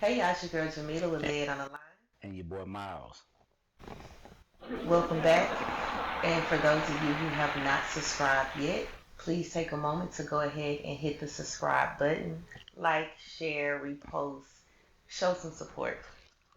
Hey, y'all, it's your girl JAMEELAH with Lay It on the Line. And your boy Miles. Welcome back. And for those of you who have not subscribed yet, please take a moment to go ahead and hit the subscribe button. Like, share, repost, show some support.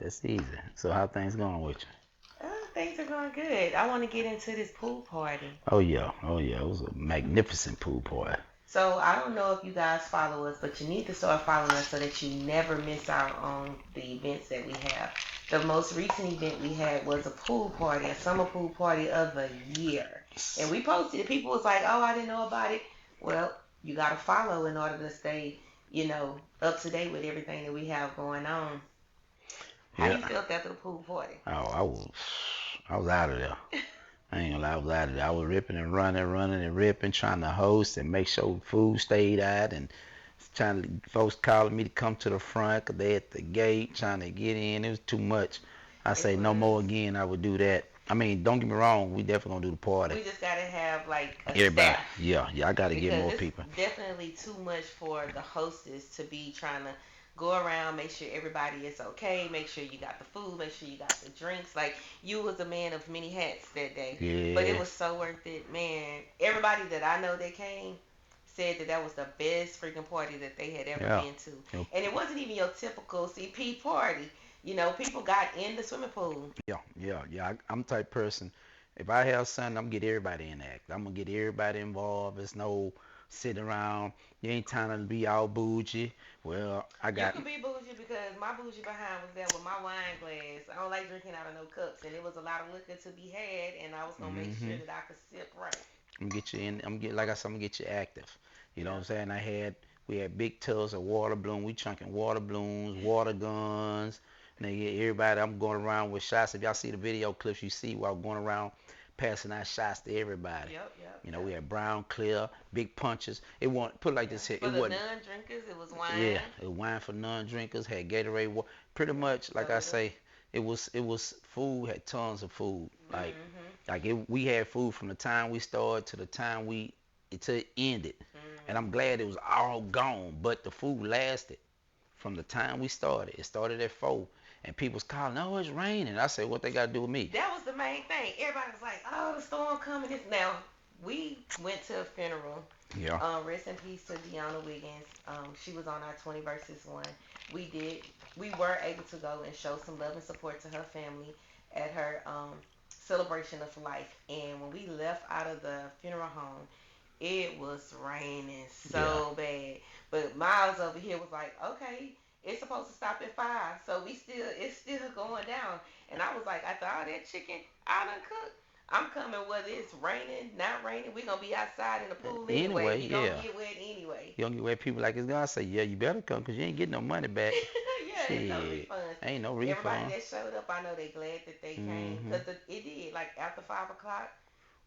That's easy. So how things going with you? Things are going good. I want to get into this pool party. Oh yeah, oh yeah. It was a magnificent pool party. So I don't know if you guys follow us, but you need to start following us so that you never miss out on the events that we have. The most recent event we had was a pool party, a summer pool party of the year. And we posted it. People was like, oh, I didn't know about it. Well, you got to follow in order to stay, up to date with everything that we have going on. How you Yeah. felt after the pool party? Oh, I was out of there. I ain't gonna lie, I was out of there. I was ripping and running, running and ripping, trying to host and make sure food stayed out and trying to folks calling me to come to the front 'cause they at the gate trying to get in. It was too much. I It say no more was. again. I would do that. I mean, don't get me wrong. We definitely gonna do the party. We just got to have like a Everybody, staff yeah, yeah. I gotta get because more it's people. definitely too much for the hostess to be trying to go around, make sure everybody is okay, make sure you got the food, make sure you got the drinks. Like you was a man of many hats that day, but it Yeah, was so worth it, man. Everybody that I know that came said that that was the best freaking party that they had ever yeah. been to, Yep. and it wasn't even your typical CP party. People got in the swimming pool. Yeah, yeah, yeah. I'm the type person. If I have something, I'm gonna get everybody in the act. I'm gonna get everybody involved. There's no sitting around. You ain't trying to be all bougie. Well, I You got could be bougie because my bougie behind was there with my wine glass. I don't like drinking out of no cups, and it was a lot of liquor to be had, and I was gonna make sure hmm that I could sip right. I'm gonna get you in. I'm get like I said, I'm gonna get you active. You know what I'm Yep. saying? We had big tubs of water balloon. We chunking water balloons, water guns. And they get everybody. I'm going around with shots. If y'all see the video clips, you see while going around passing out shots to everybody. Yep. Yep. You know, we Yep. had brown, clear, big punches. It wasn't put it like Yeah. this here. It For the wasn't. non-drinkers, it was Yeah, wine, it was wine for non-drinkers. Had Gatorade. Pretty yeah, much, like I soda. say, it was food. Had tons of food. Mhm. We had food from the time we started to the time it ended, and I'm Mhm. glad it was all gone. But the food lasted from the time we started. It started at 4, and people's calling, "Oh, it's raining." I said, "What they got to do with me?" That was the main thing. Everybody was like, "Oh, the storm coming." This now we went to a funeral. Yeah, Rest in peace to Deanna Wiggins. She was on our 20 versus 1. We did. We were able to go and show some love and support to her family at her celebration of life. And when we left out of the funeral home, it was raining yeah. so bad. But Miles over here was like, "Okay, it's supposed to stop at 5, so it's still going down." And I was like, "After all that chicken I done cooked, I'm coming whether it's raining, not raining. We're gonna be outside in the pool anyway. Anyway, We gonna yeah. get wet anyway." You don't get where people like it's gonna say, "Yeah, you better come because you ain't getting no money back." Yeah, it's no Shit, refunds. ain't no Everybody refund. that showed up, I know they glad that they came Mm-hmm. because it did. Like after 5 o'clock,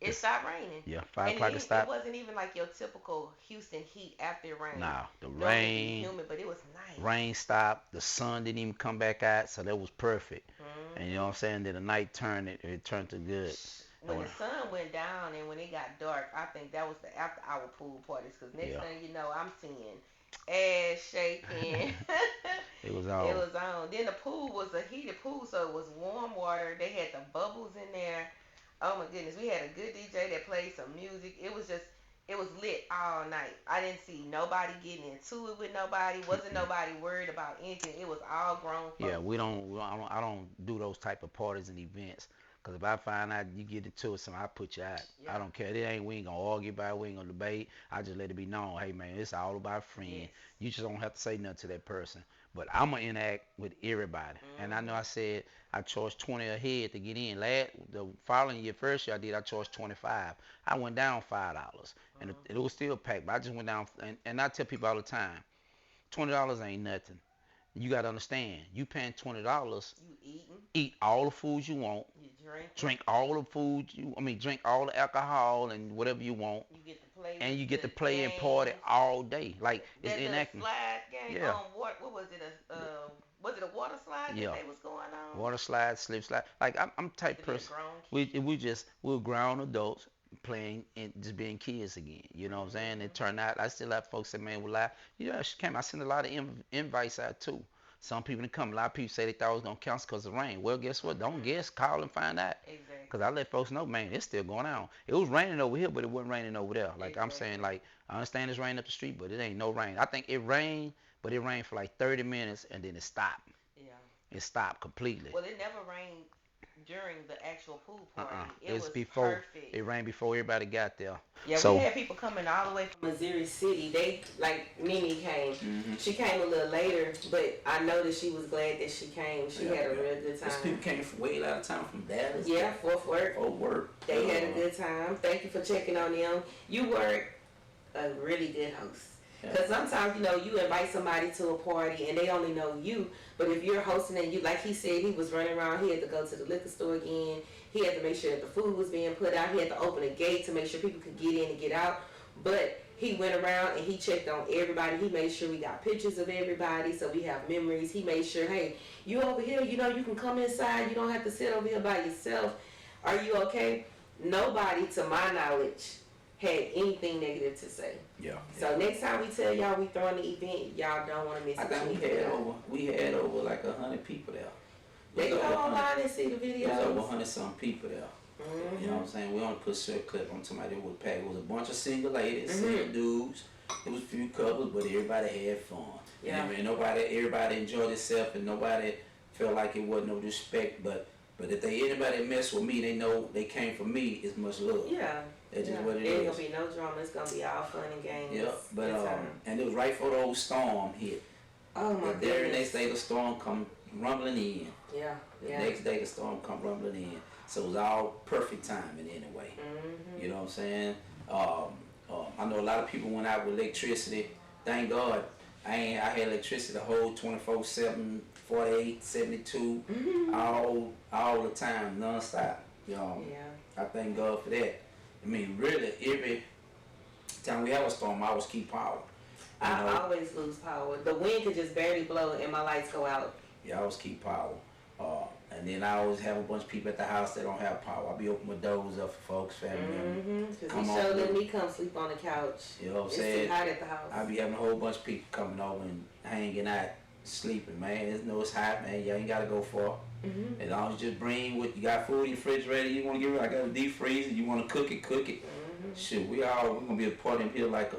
it This, stopped raining, yeah, 5 o'clock to it stop. wasn't even like your typical Houston heat after it rained. Nah, the Though it be humid, but it was rain nice. stopped. The sun didn't even come back out, so that was perfect. And you know what I'm Hmm. saying? Then the night turned it turned to good. When the sun went down and when it got dark, I think that was the after hour pool parties. Cause next Yeah, thing you know, I'm seeing ass shaking. it was It all. was on. Then the pool was a heated pool, so it was warm water. They had the bubbles in there. Oh my goodness, we had a good DJ that played some music. It was lit all night. I didn't see nobody getting into it with nobody. Wasn't nobody worried about anything. It was all grown Yeah, folks. I don't do those type of parties and events. Cause if I find out you get into it, I put you out. I Yeah. don't care. We ain't gonna argue about it. We ain't gonna debate. I just let it be known. Hey man, it's all about friend. Yes. You just don't have to say nothing to that person. But I'm gonna interact with everybody. And I know I Mhm. said I charged 20 a head to get in. The following year, first year I did, I charged 25. I went down $5, and it Mhm. was still packed. But I just went down, and I tell people all the time, $20 ain't nothing. You got to understand, you paying $20, You eating, eat all the foods you want, you drinking, drink all the food drink all the alcohol and whatever you want, you get to play and with you get to the play and party games. all day. Like it's That little enacting. slide game. Yeah, What was it? Was it a water slide that yeah. they was going on? Water slide, slip slide. Like I'm You had type to be a person. grown kid. We're grown adults playing and just being kids again. You know what I'm saying? It Mhm. turned out I still have folks that man will lie. Yeah, she came. I sent a lot of invites out too. Some people didn't come. A lot of people say they thought it was gonna cancel because of rain. Well, guess what? Don't guess. Call and find out. Cause Exactly. I let folks know, man, it's still going on. It was raining over here, but it wasn't raining over there. Like I'm saying, Exactly. like I understand it's raining up the street, but it ain't no rain. I think it rained, but it rained for like 30 minutes and then it stopped. Yeah. It stopped completely. Well, it never rained during the actual pool Uh-uh. party. It It's was before perfect. it rained before everybody got there. Yeah, we So had people coming all the way from Missouri City. They like Mimi came. She came a little later, but I know that she was glad that she came. She had a real good Those people time. came from way out of town from Dallas. Yeah, Fort Worth. Fort Worth. They had a good time. Thank you for checking on them. You were a really good host. Because sometimes, you invite somebody to a party and they only know you. But if you're hosting and you, like he said, he was running around, he had to go to the liquor store again. He had to make sure that the food was being put out. He had to open a gate to make sure people could get in and get out. But he went around and he checked on everybody. He made sure we got pictures of everybody so we have memories. He made sure, hey, you over here, you can come inside. You don't have to sit over here by yourself. Are you okay? Nobody, to my knowledge, had anything negative to say. Yeah. So next time we tell y'all we throwing the event, y'all don't want to miss it. I think we had over like 100 people there. They can go online and see the videos. There's over 100 some people there. Mm-hmm. You know what I'm saying? We only put short clip on somebody that was packed. It was a bunch of single ladies, single dudes. It was a few couples, but everybody had fun. Yeah. You know what I mean? Everybody enjoyed itself, and nobody felt like it wasn't no respect. But if anybody mess with me, they know they came from me. It's much love. Yeah. That's just what it Ain't is. gonna be no drama. It's gonna be all fun and games. Yeah, but Good time. and it was right before the old storm hit. Oh my The very goodness. next day the storm come rumbling in. Yeah. The Yeah. next day the storm come rumbling in. So it was all perfect timing anyway. Mm-hmm. You know what I'm saying? I know a lot of people went out with electricity. Thank God I had electricity the whole 24/7, 48, 72, all the time, non-stop. Yeah. I thank God for that. I mean, really, every time we have a storm, I always keep power. I always lose power. The wind could just barely blow and my lights go out. Yeah, I always keep power. And then I always have a bunch of people at the house that don't have power. I be opening my doors up for folks, family members. Because he sure let me come sleep on the couch. You know what I'm It's saying? too hot at the house. I be having a whole bunch of people coming over and hanging out, sleeping, man. It's hot, man. You ain't got to go far. As long as you just bring what you got food in your refrigerator, you want to get rid of. I got a deep freezer. You want to cook it, cook it. Shoot, we're gonna be a part of here like a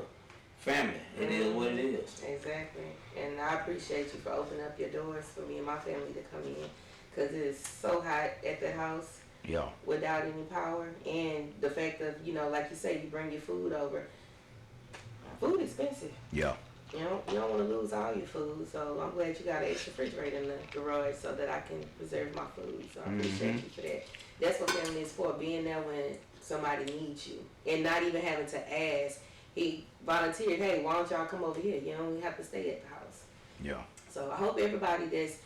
family. It is what it is. Exactly. And I appreciate you for opening up your doors for me and my family to come in. Because it is so hot at the house yeah, without any power. And the fact of, like you say, you bring your food over. Food expensive. yeah. You don't want to lose all your food. So I'm glad you got an extra refrigerator in the garage so that I can preserve my food. So I appreciate you for that. That's what family is for, being there when somebody needs you. And not even having to ask. He volunteered, hey, why don't y'all come over here? You don't have to stay at the house. Yeah. So I hope everybody that's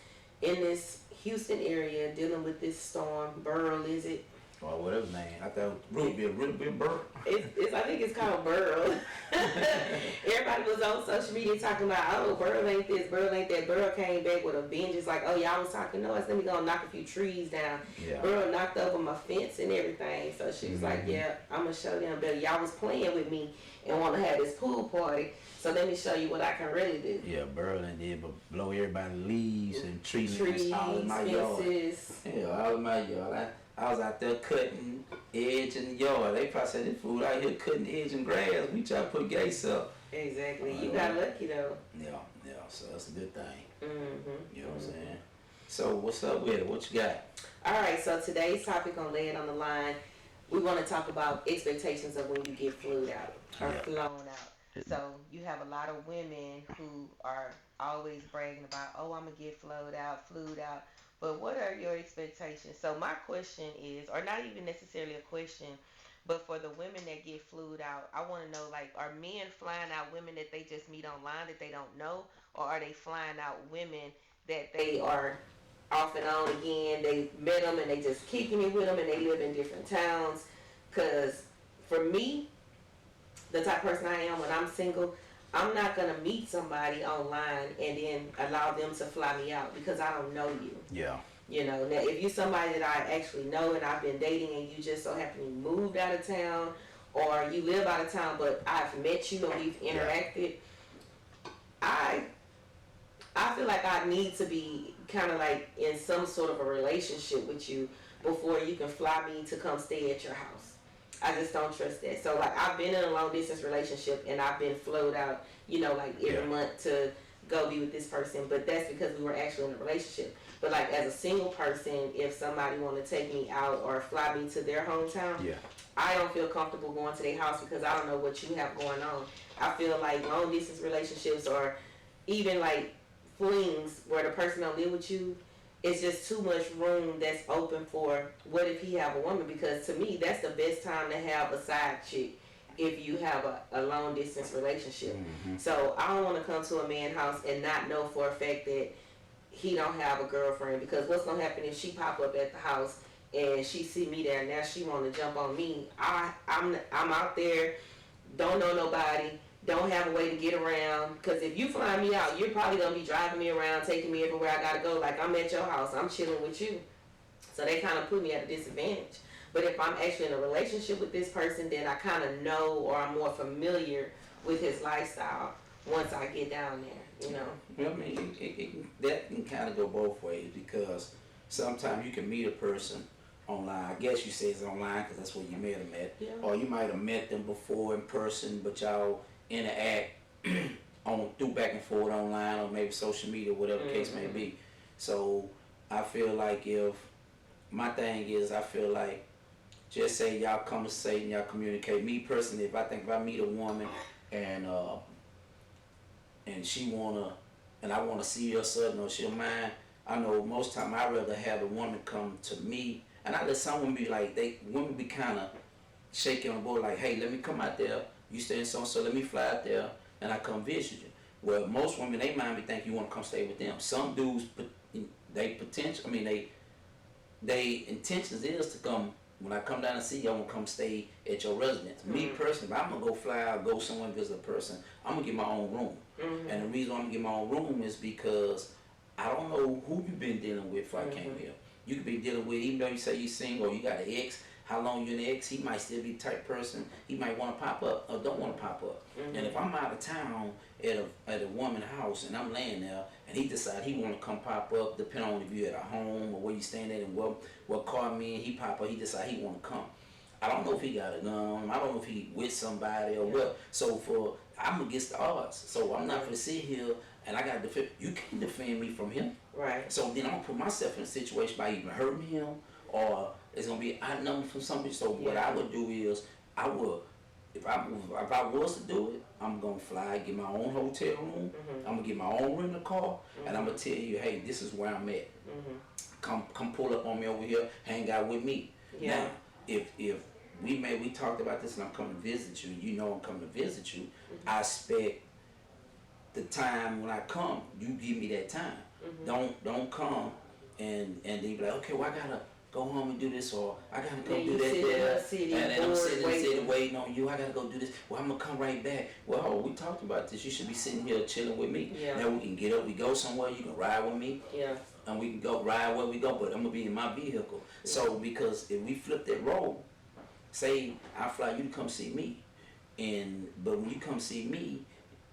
in this Houston area dealing with this storm, Burl, is it? Or whatever name. I thought Ruth be a real big bird. I think it's called Burl. Everybody was on social media talking about, oh, Burl ain't this, Burl ain't that. Burl came back with a vengeance like, oh, y'all was talking noise, let me go and knock a few trees down. Yeah. Burl knocked over my fence and everything. So she was like, yeah, I'm going to show them better. Y'all was playing with me and want to have this pool party. So let me show you what I can really do. Yeah, Berlin did, but blow everybody's leaves and trees all in my fences. yard. Yeah, all in my yard. I was out there cutting edge in the yard. They probably said, this fool out here cutting edge and grass. We try to put gates up. Exactly. You got lucky though. Yeah. So that's a good thing. You know what I'm saying? Mm-hmm. So what's up with it? What you got? All right. So today's topic on Lay It on the Line, we want to talk about expectations of when you get flued out or flown out. So you have a lot of women who are always bragging about, oh, I'm going to get flued out. But what are your expectations? So my question is, or not even necessarily a question, but for the women that get flued out, I want to know, like, are men flying out women that they just meet online that they don't know? Or are they flying out women that they are off and on again? They met them and they just kicking it with them and they live in different towns? Because for me, the type of person I am when I'm single, I'm not going to meet somebody online and then allow them to fly me out because I don't know you. Yeah. Now if you're somebody that I actually know and I've been dating and you just so happen you moved out of town or you live out of town but I've met you and we've interacted, I I feel like I need to be kind of like in some sort of a relationship with you before you can fly me to come stay at your house. I just don't trust that. So like I've been in a long distance relationship and I've been flown out, like every month to go be with this person, but that's because we were actually in a relationship. But like as a single person, if somebody want to take me out or fly me to their hometown, Yeah. I don't feel comfortable going to their house because I don't know what you have going on. I feel like long distance relationships or even like flings where the person don't live with you, it's just too much room that's open for what if he have a woman, because to me that's the best time to have a side chick if you have a long distance relationship. So I don't want to come to a man's house and not know for a fact that he don't have a girlfriend, because what's gonna happen if she pop up at the house and she see me there, now she want to jump on me. I'm out there, don't know nobody, don't have a way to get around. Because if you fly me out, you're probably gonna be driving me around, taking me everywhere I gotta go. Like I'm at your house, I'm chilling with you. So they kind of put me at a disadvantage. But if I'm actually in a relationship with this person, then I kind of know, or I'm more familiar with his lifestyle once I get down there. Well, I mean, that can kind of go both ways, because sometimes you can meet a person online. I guess you say it's online because that's where you met them at. Yeah. Or you might have met them before in person, but y'all interact through back and forth online, or maybe social media, whatever the case may be. So I feel like my thing is, I feel like just say y'all conversate and y'all communicate. Me personally, if I meet a woman and she and I wanna see her sudden or she'll mind, I know most time I'd rather have a woman come to me, and I let someone be like, women be kind of shaking on board like, hey, let me come out there, you stay in so let me fly out there and I come visit you. Well, most women, they mind me think you want to come stay with them. Some dudes, they intentions is to come. When I come down and see you, I want to come stay at your residence. Me personally, if I'm gonna go fly out, go somewhere and visit a person, I'm gonna get my own room. And the reason I'm gonna get my own room is because I don't know who you've been dealing with before I came here. You could be dealing with, even though you say you're single or you got an ex, how long you an ex, he might still be the type of person, he might want to pop up or don't want to pop up. And if I'm out of town at a woman's house and I'm laying there and he decide he want to come pop up, depending on if you're at a home or where you staying at and what car me and he pop up, he decide he want to come. I don't know if he got a gun, I don't know if he with somebody or what. So I'm against the odds. So I'm not going to sit here and I got to defend. You can't defend me from him. Right. So then I'm going to put myself in a situation by even hurting him, or it's going to be outnumbered from somebody. So what I would do is, if I was to do it, I'm going to fly, get my own hotel room, I'm going to get my own rental car, and I'm going to tell you, hey, this is where I'm at. Come pull up on me over here, hang out with me. Yeah. Now, if we talked about this and I'm coming to visit you, you know I'm coming to visit you, I expect the time when I come, you give me that time. Don't come and then be like, okay, well I gotta go home and do this, or I gotta go do that there, and I'm sitting in the city waiting on you. I gotta go do this. Well, I'm gonna come right back. Well, we talked about this. You should be sitting here chilling with me. Yeah. Now we can get up, we go somewhere. You can ride with me. Yeah. And we can go ride where we go, but I'm gonna be in my vehicle. Yeah. So because if we flip that role, say I fly you to come see me, but when you come see me,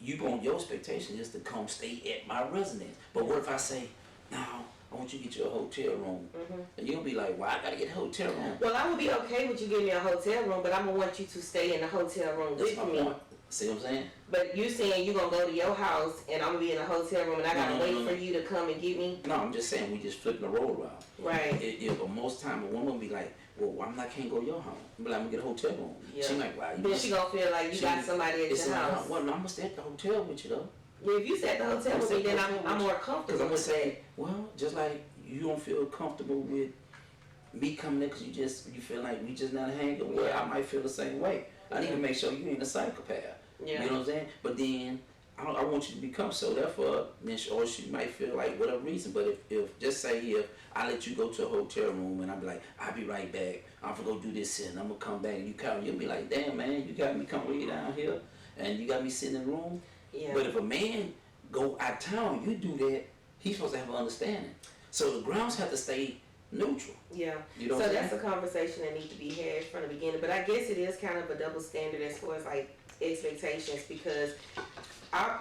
your expectation is to come stay at my residence. But what if I say, no, I want you to get you a hotel room, and you'll be like, well, I gotta get a hotel room. Well, I would be okay with you getting me a hotel room, but I'm gonna want you to stay in the hotel room with me. Point. See what I'm saying? But you saying you gonna go to your house and I'm gonna be in a hotel room and I gotta wait for you to come and get me? No, I'm just saying we just flipping the role around. Right. But most time a woman will be like, well, I can't go to your home. I'm like, I'm gonna get a hotel room. Yeah. She like, wow. Then she gonna feel like you got somebody at your house. Well, no, I'm gonna stay at the hotel with you though. Yeah, if you stay at the hotel with me, then I'm more comfortable. Because I'm gonna say, well, just like you don't feel comfortable with me coming in because you feel like we just not hanging. Well, I might feel the same way. I need to make sure you ain't a psychopath. Yeah. You know what I'm saying? But then I want you to become so. Therefore, or she might feel like whatever reason. But if just say if I let you go to a hotel room and I'm like, I'll be right back. I'm gonna go do this and I'm gonna come back and you'll be like, damn man, you got me come way down here and you got me sitting in the room. Yeah. But if a man go out of town, you do that, he's supposed to have an understanding. So the grounds have to stay neutral. Yeah. You know so that's a conversation that needs to be had from the beginning. But I guess it is kind of a double standard as far as like expectations because,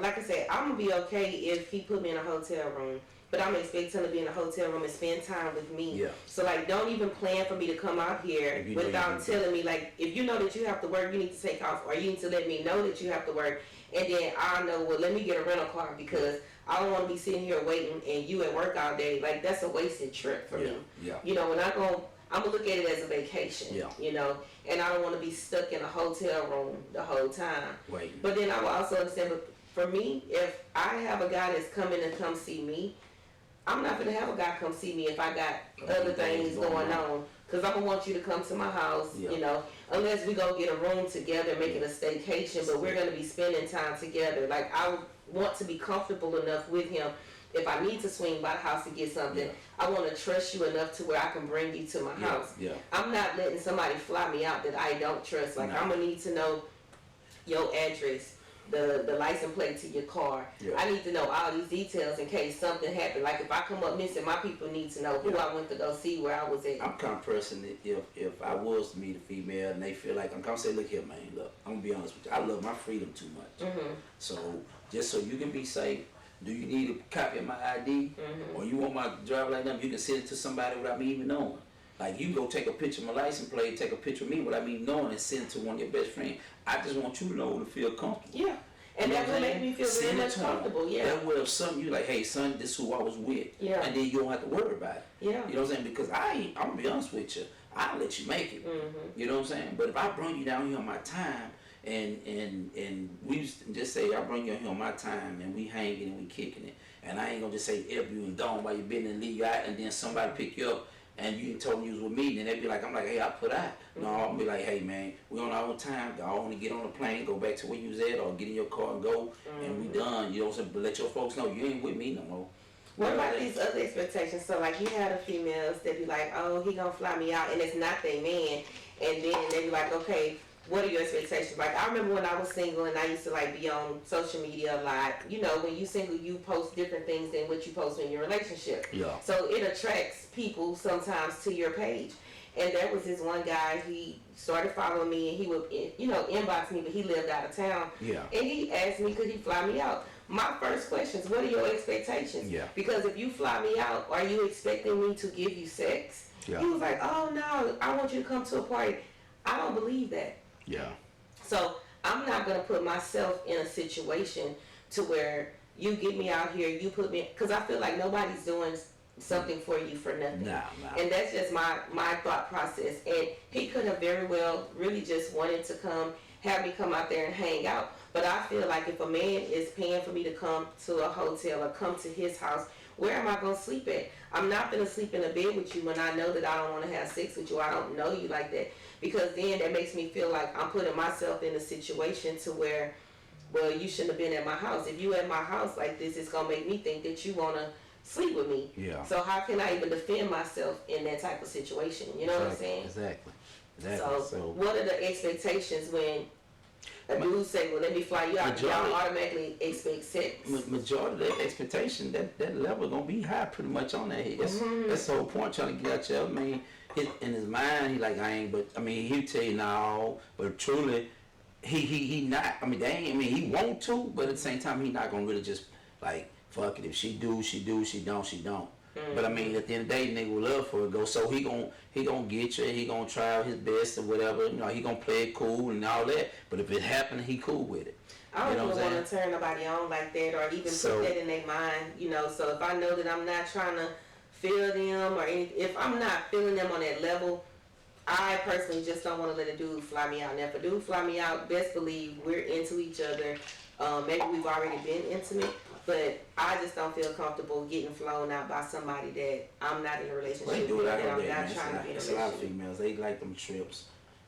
like I said, I'm gonna be okay if he put me in a hotel room. But I'm expecting him to be in a hotel room and spend time with me. Yeah. So like, don't even plan for me to come out here without telling me. Like, if you know that you have to work, you need to take off, or you need to let me know that you have to work, and then I know. Well, let me get a rental car because I don't want to be sitting here waiting and you at work all day. Like, that's a wasted trip for me. Yeah. You know, when I'm gonna look at it as a vacation. Yeah. You know, and I don't want to be stuck in a hotel room the whole time. Wait. But then I will also understand. But for me, if I have a guy that's coming to come see me, I'm not gonna have a guy come see me if I got other things going on. Cause I'm gonna want you to come to my house, you know, unless we go get a room together, make it a staycation, but we're gonna be spending time together. Like, I want to be comfortable enough with him. If I need to swing by the house to get something, I want to trust you enough to where I can bring you to my house. I'm not letting somebody fly me out that I don't trust. Like, I'm gonna need to know your address, the license plate to your ar. I need to know all these details in case something happened. Like, if I come up missing, my people need to know who I went to go see, where I was at. I'm kind of person that if I was to meet a female and they feel like, I'm gonna say, look here, man, look, I'm gonna be honest with you, I love my freedom too much. So just so you can be safe, do you need a copy of my ID, or you want my driver like them? You can send it to somebody without me even knowing. Like, you can go take a picture of my license plate, take a picture of me without me knowing, and send it to one of your best friends. I just want you to know to feel comfortable. Yeah. And that will make me feel very much comfortable. Yeah. That will, if something you like, hey son, this is who I was with. Yeah. And then you don't have to worry about it. Yeah. You know what I'm saying? Because I'm gonna be honest with you, I'll let you make it. You know what I'm saying? But if I bring you down here on my time, and we just say I bring you here on my time and we hanging and we kicking it, and I ain't gonna just say F you and gone while you been and leave you out, and then somebody pick you up and you told me you was with me, and they be like, I'm like, hey, I put out. No, I'm be like, hey man, we on our own time. I want to get on the plane, go back to where you was at, or get in your car and go, and we done. You know what I'm saying? But let your folks know you ain't with me no more. What about these other expectations? So like, you have the females that be like, oh, he gonna fly me out, and it's not their man, and then they be like, okay, what are your expectations? Like, I remember when I was single and I used to like be on social media a lot. You know, when you single, you post different things than what you post in your relationship. Yeah. So it attracts people sometimes to your page. And there was this one guy, he started following me and he would, you know, inbox me, but he lived out of town. Yeah. And he asked me, could he fly me out? My first question is, what are your expectations? Yeah. Because if you fly me out, are you expecting me to give you sex? Yeah. He was like, oh no, I want you to come to a party. I don't believe that. Yeah. So I'm not gonna put myself in a situation to where you get me out here, you put me, because I feel like nobody's doing something for you for nothing. Nah. And that's just my thought process. And he could have very well really just wanted to come, have me come out there and hang out. But I feel like if a man is paying for me to come to a hotel or come to his house, where am I going to sleep at? I'm not going to sleep in a bed with you when I know that I don't want to have sex with you. I don't know you like that. Because then that makes me feel like I'm putting myself in a situation to where, well, you shouldn't have been at my house. If you at my house like this, it's going to make me think that you want to sleep with me. Yeah. So how can I even defend myself in that type of situation? You know what I'm saying? Exactly. So what are the expectations when a dude say, well, let me fly you out, y'all automatically expect sex? Majority of that expectation, that level gonna be high pretty much on that. That's the whole point, trying to get out your, I mean, in his mind, he like, I ain't, but, I mean, he'll tell you no, but truly, he not, I mean, they ain't, I mean, he want to, but at the same time, he not gonna really just, like, fuck it, if she do, she do, she don't, she don't. But I mean, at the end of the day, nigga will love for it go. So he gonna get you. He gonna try his best or whatever. You know, he gonna play it cool and all that. But if it happen, he cool with it. I don't even want to turn nobody on like that or even put that in their mind. You know, so if I know that I'm not trying to feel them or if I'm not feeling them on that level, I personally just don't want to let a dude fly me out. Now, if a dude fly me out, best believe we're into each other. Maybe we've already been intimate. But I just don't feel comfortable getting flown out by somebody that I'm not in a relationship with, that I'm not trying to be in a relationship. A lot of females, they like them trips.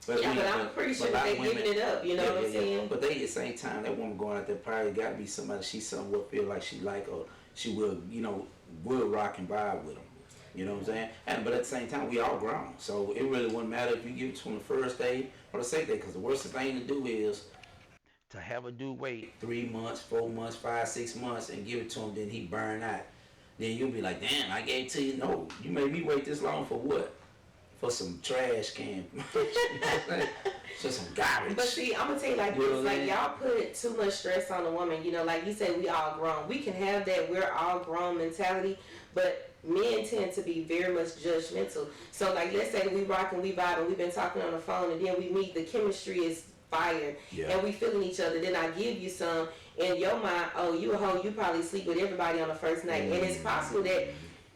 But I'm pretty sure that they giving it up, you know what I'm saying? But they at the same time, that woman going out there probably got to be somebody she somewhat feel like she like, or she will, you know, will rock and vibe with them. You know what I'm saying? But at the same time, we all grown. So it really wouldn't matter if you give it to them the first day or the second day, because the worst thing to do is to have a dude wait 3 months, 4 months, 5, 6 months and give it to him, then he burn out. Then you'll be like, damn, I gave it to you. No, you made me wait this long for what? for some trash can. You know what I'm saying? Just some garbage. But see, I'm gonna tell you like You know this, what I like mean? y'all put too much stress on the woman. You know, like you said, we all grown. We can have that we're all grown mentality, but men tend to be very much judgmental. So like, let's say that we rocking, we vibing, we've been talking on the phone, and then we meet. The chemistry is fire, and we feeling each other. Then I give you some. In your mind, oh, you a hoe. You probably sleep with everybody on the first night, and it's possible that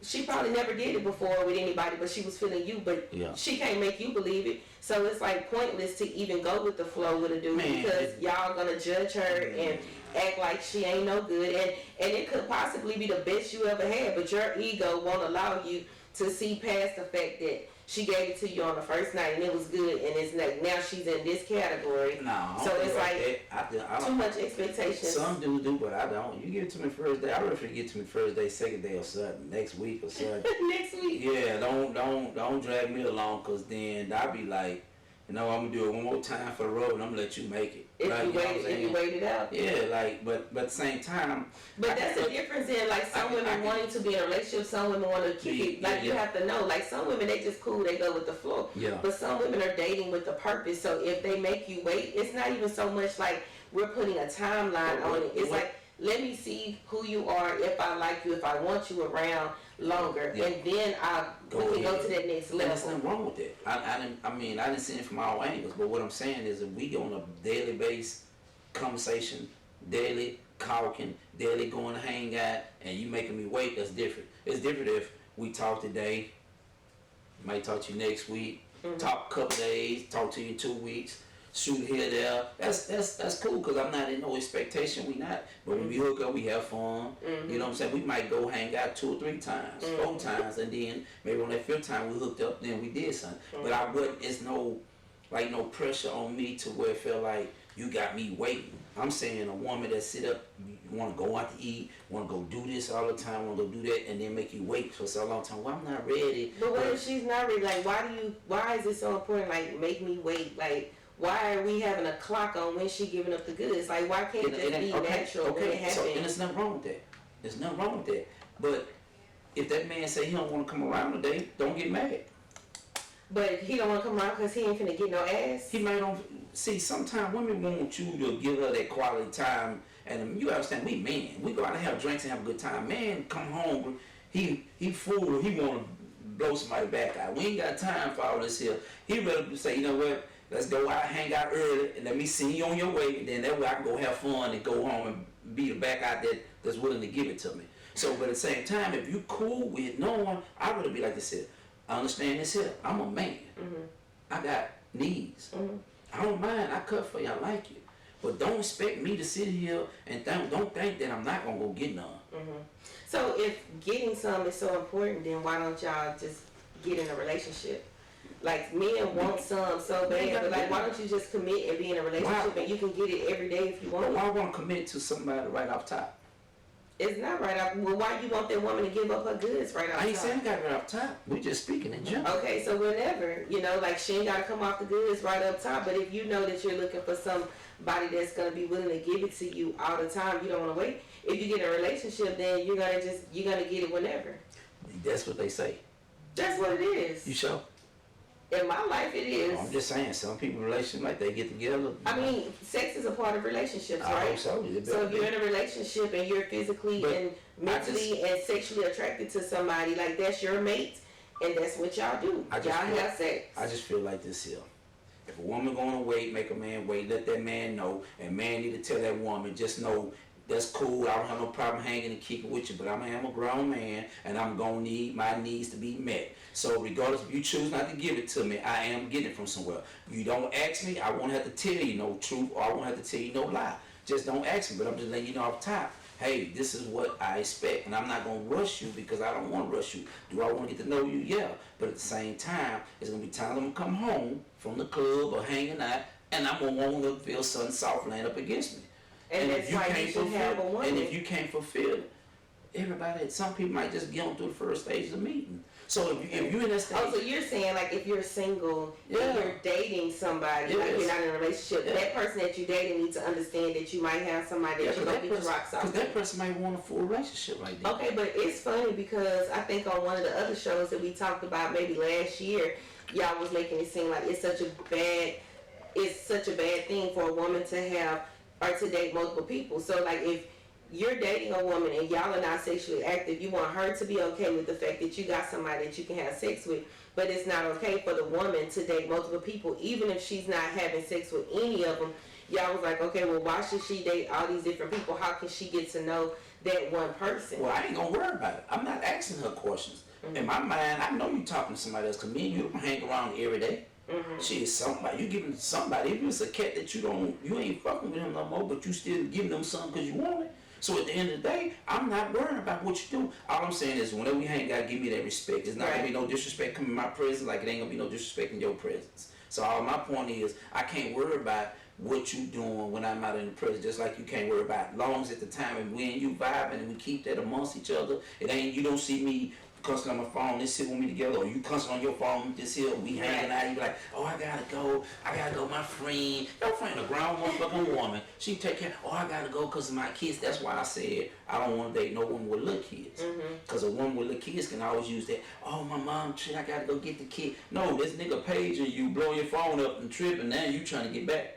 she probably never did it before with anybody, but she was feeling you, but she can't make you believe it. So it's like pointless to even go with the flow with a dude because y'all gonna judge her and act like she ain't no good, and it could possibly be the best you ever had, but your ego won't allow you to see past the fact that she gave it to you on the first night and it was good, and it's like now she's in this category. No, so it's like I too much expectations. Some dudes do, but I don't. You give it to me first day. I prefer to get to me first day, second day, or something, next week or something. Next week. Yeah, don't drag me along, cause then I'll be like, you know, I'm gonna do it one more time for the road, and I'm gonna let you make it. If like, you wait it out. Yeah, like, but at the same time. But that's the difference in like some women wanting to be in a relationship, some women want to keep it. Like you have to know, like some women they just cool, they go with the flow. Yeah. But some women are dating with the purpose. So if they make you wait, it's not even so much like we're putting a timeline on it. It's like, let me see who you are, if I like you, if I want you around longer, and then we can go to that next level. There's nothing wrong with that. I didn't see it from all angles, but what I'm saying is if we go on a daily base conversation, daily talking, daily going to hang out, and you making me wait, that's different. It's different if we talk today, might talk to you next week, talk a couple days, talk to you in 2 weeks, shoot here, there. That's cool because I'm not in no expectation. We not. But when we hook up, we have fun. You know what I'm saying? We might go hang out 2 or 3 times, 4 times, and then maybe on that 5th time we hooked up. Then we did something. But I wouldn't. It's no pressure on me to where it felt like you got me waiting. I'm saying a woman that sit up, you want to go out to eat, want to go do this all the time, want to go do that, and then make you wait for so long time. Well, I'm not ready. But what if she's not ready? Like, why is it so important? Like, make me wait. Like, why are we having a clock on when she giving up the goods? Like, why can't it just be natural when it happens? So, and there's nothing wrong with that. There's nothing wrong with that. But if that man say he don't want to come around today, don't get mad. But he don't want to come around because he ain't finna get no ass? He might don't. See, sometimes women want you to give her that quality time. And you understand, we men. We go out and have drinks and have a good time. Man come home, he full, he want to blow somebody back out. We ain't got time for all this here. He rather say, you know what, let's go out, hang out early, and let me see you on your way, and then that way I can go have fun and go home and be the back out that's willing to give it to me. So, but at the same time, if you cool with no one, I'd rather be like this here. I understand this here. I'm a man. I got needs. I don't mind. I cut for you. I like you. But don't expect me to sit here and don't think that I'm not going to go get none. So if getting some is so important, then why don't y'all just get in a relationship? Like, men want some so bad, but like, why don't you just commit and be in a relationship and you can get it every day if you want? But why I want to commit to somebody right off top? It's not right off. Well, why you want that woman to give up her goods right off top? I ain't saying I got it right off top. We just speaking in general. Okay, so whenever, like she ain't got to come off the goods right up top, but if you know that you're looking for somebody that's going to be willing to give it to you all the time, you don't want to wait. If you get in a relationship, then you're going to get it whenever. That's what they say. That's what it is. You sure? In my life, it is. I'm just saying, some people in relationships, like, they get together. I mean, sex is a part of relationships, right? I hope so. So if you're in a relationship and you're physically and mentally and sexually attracted to somebody, like that's your mate, and that's what y'all do. Y'all have sex. I just feel like this here. If a woman gonna wait, make a man wait, let that man know, and man need to tell that woman, just know, that's cool, I don't have no problem hanging and kicking with you, but I am a grown man, and I'm gonna need my needs to be met. So regardless if you choose not to give it to me, I am getting it from somewhere. You don't ask me, I won't have to tell you no truth, or I won't have to tell you no lie. Just don't ask me, but I'm just letting you know off top. Hey, this is what I expect, and I'm not gonna rush you because I don't want to rush you. Do I want to get to know you? Yeah, but at the same time, it's gonna be time I'm gonna come home from the club or hanging out, and I'm gonna want to feel something soft laying up against me. And that's why you should have a woman. And if you can't fulfill it, everybody, some people might just get on through the first stage of the meeting. So if you're in that stage, so you're saying like if you're single and you're dating somebody, like you're not in a relationship, that person that you're dating needs to understand that you might have somebody that you're gonna get your rocks off. Because that person might want a full relationship right there. Okay, but it's funny because I think on one of the other shows that we talked about maybe last year, y'all was making it seem like it's such a bad thing for a woman to have or to date multiple people. So like if you're dating a woman and y'all are not sexually active, you want her to be okay with the fact that you got somebody that you can have sex with, but it's not okay for the woman to date multiple people, even if she's not having sex with any of them. Y'all was like, okay, well, why should she date all these different people? How can she get to know that one person? Well, I ain't gonna worry about it. I'm not asking her questions. Mm-hmm. In my mind, I know you talking to somebody else, because me and you don't hang around every day. Mm-hmm. She is somebody. You giving somebody, even if it's a cat that you ain't fucking with him no more, but you still giving them something because you want it. So at the end of the day, I'm not worrying about what you do. All I'm saying is whenever we hang out, give me that respect. It's not gonna be no disrespect coming in my presence, like it ain't gonna be no disrespect in your presence. So all my point is, I can't worry about what you doing when I'm out in the presence, just like you can't worry about. Long as at the time and when you vibing and we keep that amongst each other, it ain't, you don't see me cussing on my phone, this sit with me together, or you cussing on your phone, this here, we hanging out, you be like, oh, I gotta go, my friend, your friend, a grown motherfucking woman, she take care, oh, I gotta go because of my kids. That's why I said I don't want to date no woman with little kids, because a woman with little kids can always use that, oh, my mom, I gotta go get the kid. No, this nigga paging you, blow your phone up and tripping, now you trying to get back.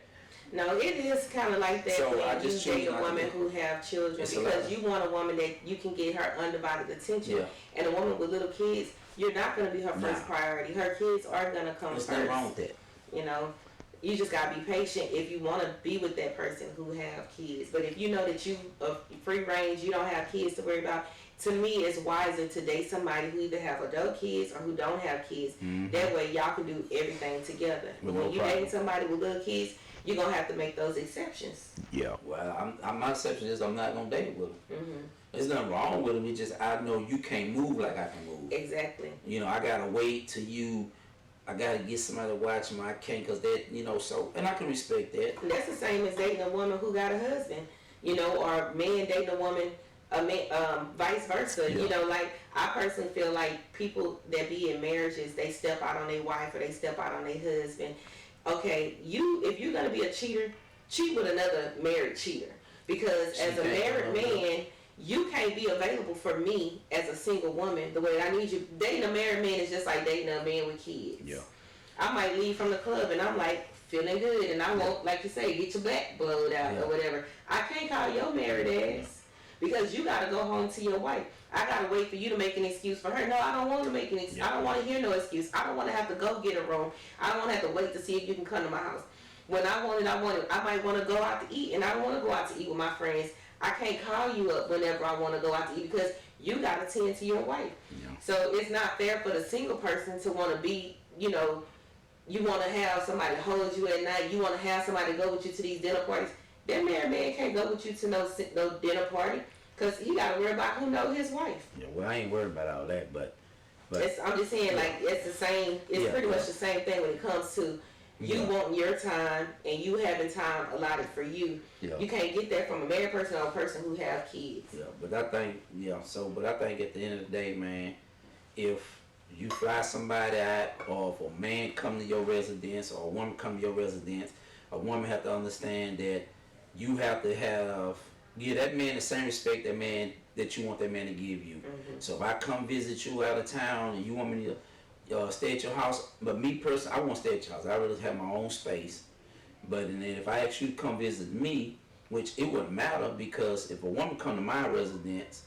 No, it is kind of like that so when you date a woman who have children, because you want a woman that you can get her undivided attention. Yeah. And a woman with little kids, you're not going to be her first priority. Her kids are going to come first. There's nothing wrong with that. You know, you just got to be patient if you want to be with that person who have kids. But if you know that you are free range, you don't have kids to worry about, to me, it's wiser to date somebody who either have adult kids or who don't have kids. Mm-hmm. That way y'all can do everything together. But when you dating somebody with little kids, you're going to have to make those exceptions. Yeah. Well, my exception is I'm not going to date with them. Mm-hmm. There's nothing wrong with them. It's just I know you can't move like I can move. Exactly. You know, I got to wait till you, I got to get somebody to watch them. I can't, because that, you know, so, and I can respect that. And that's the same as dating a woman who got a husband, you know, or man dating a woman, vice versa. Yeah. You know, like, I personally feel like people that be in marriages, they step out on their wife or they step out on their husband. Okay, if you're gonna be a cheater, cheat with another married cheater. Because as a married man, you can't be available for me as a single woman the way I need you. Dating a married man is just like dating a man with kids. Yeah. I might leave from the club and I'm like feeling good and I won't, like you say, get your black blood out or whatever. I can't call your married ass because you gotta go home to your wife. I gotta wait for you to make an excuse for her. No, I don't want to make an excuse. I don't want to hear no excuse. I don't want to have to go get a room. I don't want to have to wait to see if you can come to my house. When I want it, I want it. I might want to go out to eat, and I don't want to go out to eat with my friends. I can't call you up whenever I want to go out to eat because you got to tend to your wife. Yeah. So it's not fair for the single person to want to be, you know, you want to have somebody hold you at night. You want to have somebody go with you to these dinner parties. That married man can't go with you to no dinner party. Because he got to worry about who knows his wife. Yeah, well, I ain't worried about all that, but I'm just saying, like, it's the same, it's pretty much the same thing when it comes to you wanting your time and you having time allotted for you. Yeah. You can't get that from a married person or a person who have kids. Yeah, but I think at the end of the day, man, if you fly somebody out or if a man come to your residence or a woman come to your residence, a woman have to understand that you have to give that man the same respect that you want that man to give you. Mm-hmm. So if I come visit you out of town and you want me to stay at your house, but me personally, I won't stay at your house. I really have my own space. But and then if I ask you to come visit me, which it wouldn't matter, because if a woman come to my residence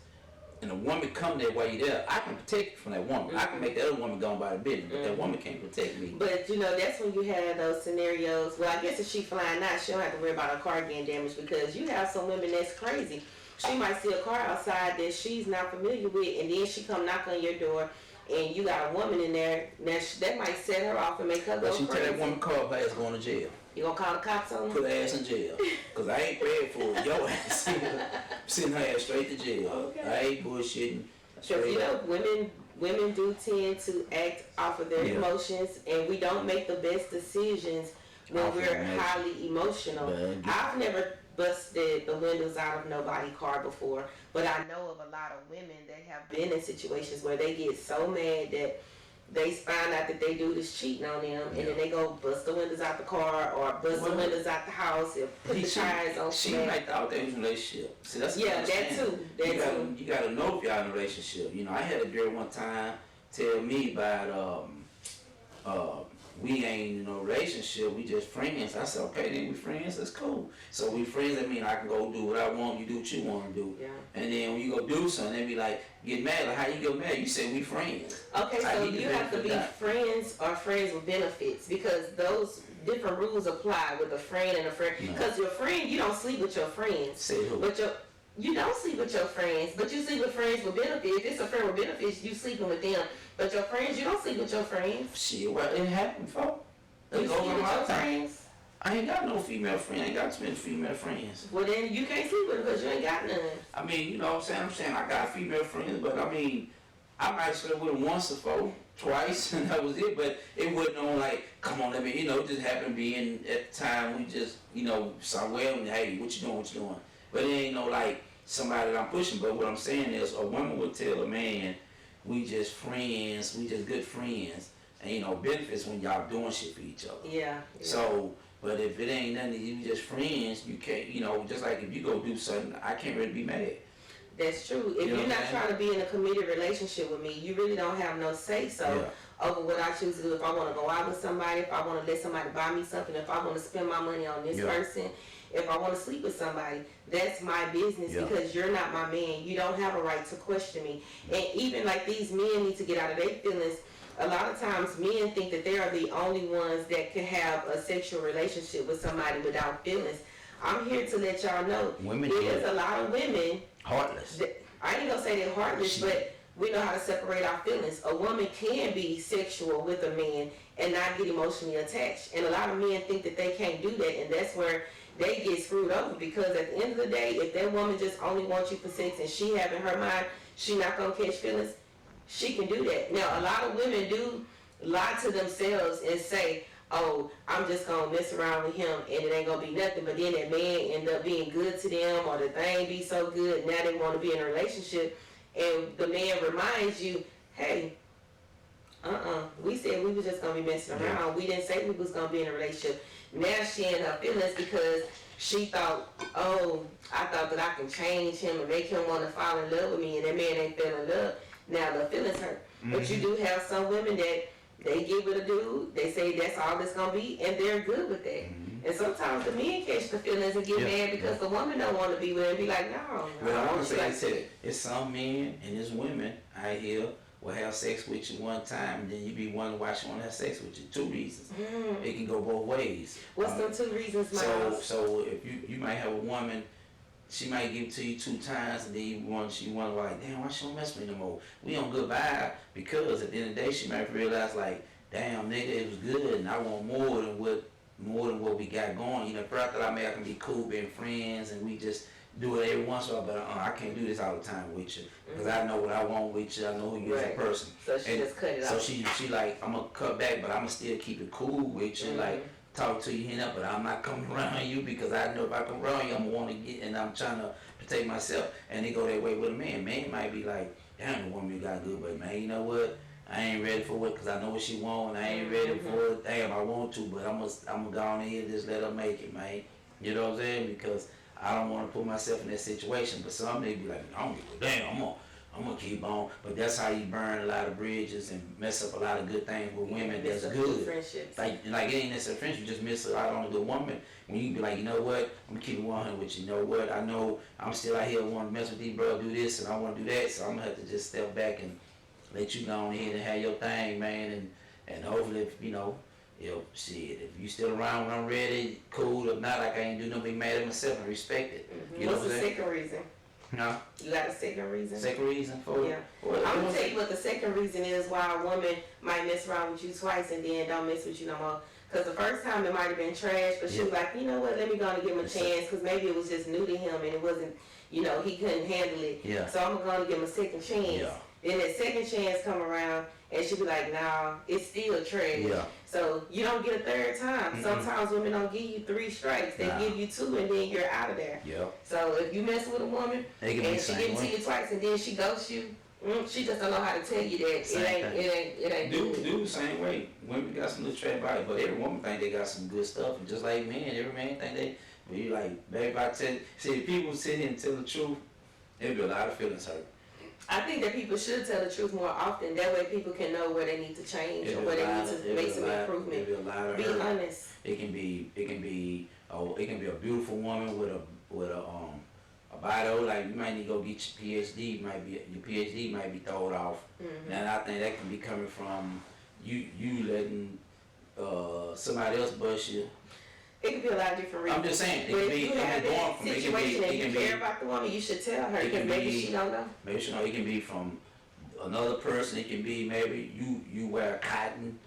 and a woman come there while you're there, I can protect you from that woman. Mm-hmm. I can make the other woman go by the business, but that woman can't protect me. But you know, that's when you have those scenarios. Well, I guess if she flying out, she don't have to worry about her car getting damaged, because you have some women that's crazy. She might see a car outside that she's not familiar with, and then she come knock on your door, and you got a woman in there that might set her off and make her go crazy. But she tell that woman call her ass going to jail. You gonna call the cops on her? Put her ass in jail. Because I ain't paid for it. Your ass. Send her ass straight to jail. Okay. I ain't bullshitting. Because you know, women do tend to act off of their emotions, and we don't make the best decisions when we're highly emotional. I've never busted the windows out of nobody's car before, but I know of a lot of women that have been in situations where they get so mad that they find out that they dude is cheating on them, and then they go bust the windows out the car or bust the windows out the house and put the tires on. She might thought they was in a relationship. See, that's that too. You gotta know if y'all in a relationship. You know, I had a girl one time tell me about we ain't in no relationship, we just friends. I said, okay, then we friends, that's cool. So we friends, that mean I can go do what I want, you do what you want to do. Yeah. And then when you go do something, they be like, get mad. Like, how you get mad? You say we friends. Okay, so you have to be friends or friends with benefits, because those different rules apply with a friend and a friend. Because your friend, you don't sleep with your friends. Say who? But you don't sleep with your friends, but you sleep with friends with benefits. If it's a friend with benefits, you sleeping with them. But your friends, you don't sleep with your friends. Shit, well, it happened before. You sleep with your friends? I ain't got no female friend. I ain't got too many female friends. Well, then you can't sleep with them because you ain't got none. I mean, you know what I'm saying? I got female friends, but I mean, I might sleep with them once or twice, and that was it. But it wasn't on like, come on, let me, you know, it just happened to be in at the time we just, you know, somewhere and hey, what you doing? But it ain't no like somebody that I'm pushing. But what I'm saying is, a woman would tell a man, we just friends, we just good friends. And you know, benefits when y'all doing shit for each other. Yeah. So, but if it ain't nothing, you just friends, you can't, you know, just like if you go do something, I can't really be mad. That's true. If you're not trying to be in a committed relationship with me, you really don't have no say so over what I choose to do. If I want to go out with somebody, if I want to let somebody buy me something, if I want to spend my money on this person, if I want to sleep with somebody, that's my business because you're not my man. You don't have a right to question me. And even like these men need to get out of their feelings. A lot of times men think that they are the only ones that can have a sexual relationship with somebody without feelings. I'm here to let y'all know there's a lot of women heartless. I ain't gonna say they're heartless, but we know how to separate our feelings. A woman can be sexual with a man and not get emotionally attached. And a lot of men think that they can't do that, and that's where they get screwed over, because at the end of the day, if that woman just only wants you for sex and she have in her mind she not gonna catch feelings, she can do that. Now, a lot of women do lie to themselves and say, oh, I'm just gonna mess around with him and it ain't gonna be nothing, but then that man end up being good to them, or the thing be so good, now they wanna be in a relationship, and the man reminds you, hey, we said we was just gonna be messing around. We didn't say we was gonna be in a relationship. Now she in her feelings because she thought, oh, I thought that I can change him and make him wanna fall in love with me, and that man ain't feeling love. Now the feelings hurt. But you do have some women that they give it a dude, they say that's all it's gonna be, and they're good with that. And sometimes the men catch the feelings and get mad because the woman don't want to be with it and be like, no. Well, I want to say, it's some men and it's women out here will have sex with you one time, and then you be wondering why she want to have sex with you. 2 reasons. It can go both ways. What's them 2 reasons, Miles? So if you might have a woman, she might give it to you 2 times, and then she wonder like, damn, why she don't mess with me no more? We on good vibe, because at the end of the day, she might realize like, damn, nigga, it was good, and I want more than what we got going. You know, first I thought I can be cool, being friends, and we just do it every once in a while, but I can't do this all the time with you, because I know what I want with you. I know who you as a person. So she just cut it off. So she like, I'm gonna cut back, but I'm gonna still keep it cool with you, like talk to you here and up, but I'm not coming around you, because I know if I come around you, I'm gonna want to get, and I'm trying to protect myself. And they go that way with a man. Man might be like, damn, the woman you got good, but man, you know what? I ain't ready for it, because I know what she want, and I ain't ready for it. Damn, I want to, but I'm gonna go on here and just let her make it, man. You know what I'm saying? Because I don't want to put myself in that situation. But some niggas be like, I don't give a damn, I'm gonna keep on. But that's how you burn a lot of bridges and mess up a lot of good things with women that's good. Friendships. Like it ain't necessarily friendship, you just miss out on a good woman when you be like, you know what, I'm gonna keep it 100 with you. You know what, I know I'm still out here wanting to mess with these bro, do this, and I want to do that, so I'm gonna have to just step back and let you go on ahead and have your thing, man, and hopefully, if, you know, shit, if you still around when I'm ready, cool. If not, like I ain't do nothing, be mad at myself and respect it. You know what's the second reason? No. You got a second reason? Second reason for it? Yeah. I'm gonna tell you what the second reason is why a woman might mess around with you twice and then don't mess with you no more. Because the first time it might have been trash, but she was like, you know what, let me go and give him a chance, because maybe it was just new to him and it wasn't, he couldn't handle it. Yeah. So I'm going to give him a second chance. Yeah. Then that second chance come around and she be like, nah, it's still trash. Yeah. So you don't get a third time. Mm-mm. Sometimes women don't give you 3 strikes. They give you 2 and then you're out of there. Yep. So if you mess with a woman They can and be she same give it to way. you twice and then she ghosts you, she just don't know how to tell you that it ain't good. Do the same way. Women got some little trap body, but every woman think they got some good stuff. And just like men, every man think they, but you like, baby, I tell you, see, if people sit here and tell the truth, there'll be a lot of feelings hurt. I think that people should tell the truth more often. That way people can know where they need to change or where they need to make some improvement. There'll be a lot of Be hurt. honest. It can be a beautiful woman with a bio, like you might need to go get your PhD, your PhD might be thrown off. Mm-hmm. And I think that can be coming from you letting somebody else bust you. It could be a lot of different reasons. I'm just saying, it but can if be, you have that situation and you care be, about the woman, you should tell her because maybe she don't know. maybe she know, it can be from another person, it can be maybe you wear cotton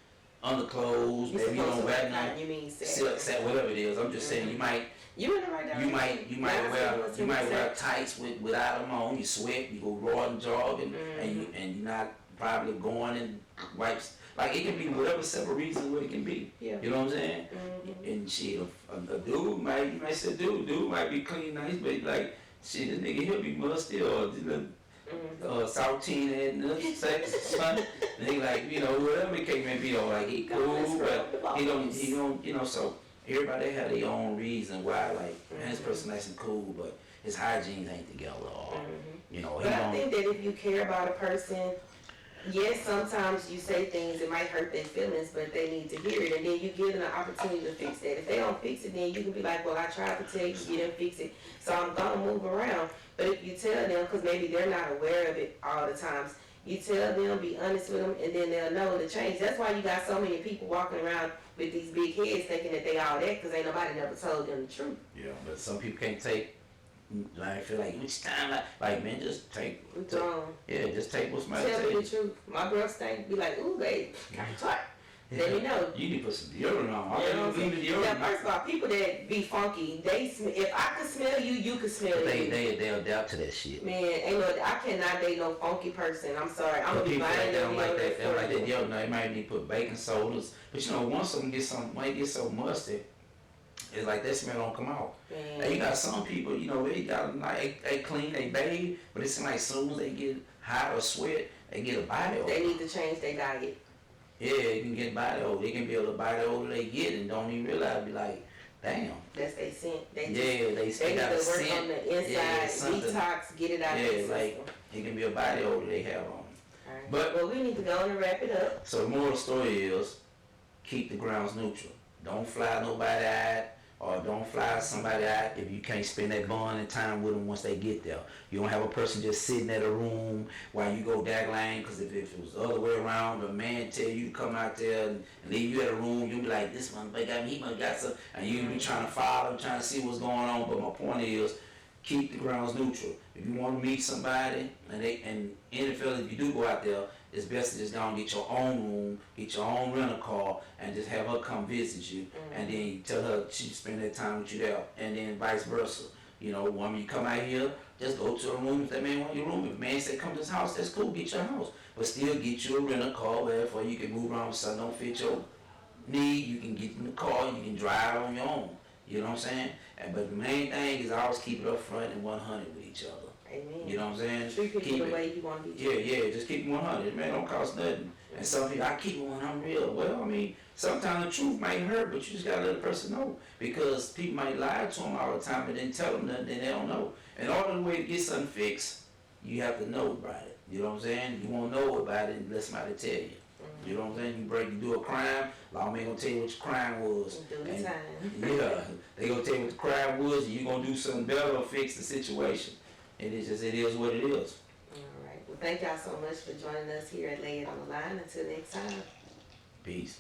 underclothes, maybe you don't wear none. You mean Silk, whatever it is. I'm just saying you might you in the right direction. you might wear tights without them on. You sweat. You go raw and jog, and you're not probably going and wipes. Like it can be whatever several reasons what it can be. Yeah. You know what I'm saying? And shit, a dude you might say dude might be clean, nice, but like shit, this nigga he'll be musty or saltine and sex, and they like whatever the case may be though. Like he cool, but he don't so. Everybody had their own reason why, like, man, this person nice and cool, but his hygiene ain't together. Or, But I think that if you care about a person, yes, sometimes you say things that might hurt their feelings, but they need to hear it, and then you give them an opportunity to fix that. If they don't fix it, then you can be like, well, I tried to tell you, you didn't fix it, so I'm gonna move around. But if you tell them, because maybe they're not aware of it all the times, you tell them, be honest with them, and then they'll know the change. That's why you got so many people walking around with these big heads thinking that they all that, because ain't nobody never told them the truth. Yeah, but some people can't take. I feel like which time, like man, just take. Just take what's my. Tell me the truth. My girl stink. Be like, ooh, babe, kind of tight. Let me know. You need to put some deodorant on. Yeah, first of all, people that be funky, if I could smell you, you could smell me. They adapt to that shit. Man, I cannot date no funky person. I'm sorry. I'm gonna be buying them. They don't like that. They don't like that deodorant. They might need to put baking sodas. But once something might get so musty, it's like that smell don't come out. And you got some people, they got like they clean, they bathe, but it seems like as soon as they get hot or sweat, they get a body odor. They need to change their diet. Yeah, you can get body odor. They can be able to body odor they get and don't even realize. Be like, damn. That's they scent. They they got need a to work scent. on the inside, detox, get it out of the system. Like it can be a body odor they have on. Right. But well, we need to go on and wrap it up. So the moral of the story is, keep the grounds neutral. Don't fly nobody out. Or don't fly somebody out if you can't spend that bonding time with them once they get there. You don't have a person just sitting at a room while you go lane, because if it was the other way around, a man tell you to come out there and leave you at a room, you'll be like, this motherfucker got me, he must got some, and you'll be trying to follow, trying to see what's going on. But my point is, keep the grounds neutral. If you want to meet somebody, and NFL, if you do go out there, it's best to just go and get your own room, get your own rental car, and just have her come visit you. And then you tell her she spend that time with you there, and then vice versa. When you come out here, just go to a room. If that man want your room, if man say come to his house, that's cool, get your house. But still get you a rental car, wherever you can move around if something don't fit your need. You can get in the car, you can drive on your own. You know what I'm saying? But the main thing is always keep it up front and 100 with each other. Amen. You know what I'm saying? Treat people the way you want to be treated. Yeah, just keep it 100. Man, don't cost nothing. And some people, I keep it when I'm real. Well, I mean, sometimes the truth might hurt, but you just gotta let the person know. Because people might lie to them all the time and then tell them nothing, then they don't know. And all the way to get something fixed, you have to know about it. You know what I'm saying? You won't know about it unless somebody tell you. You know what I'm saying? You do a crime, lawman gonna tell you what your crime was. Do the time. Yeah, they gonna tell you what the crime was, and you gonna do something better or fix the situation. It is what it is. All right. Well, thank y'all so much for joining us here at Lay It on the Line. Until next time. Peace.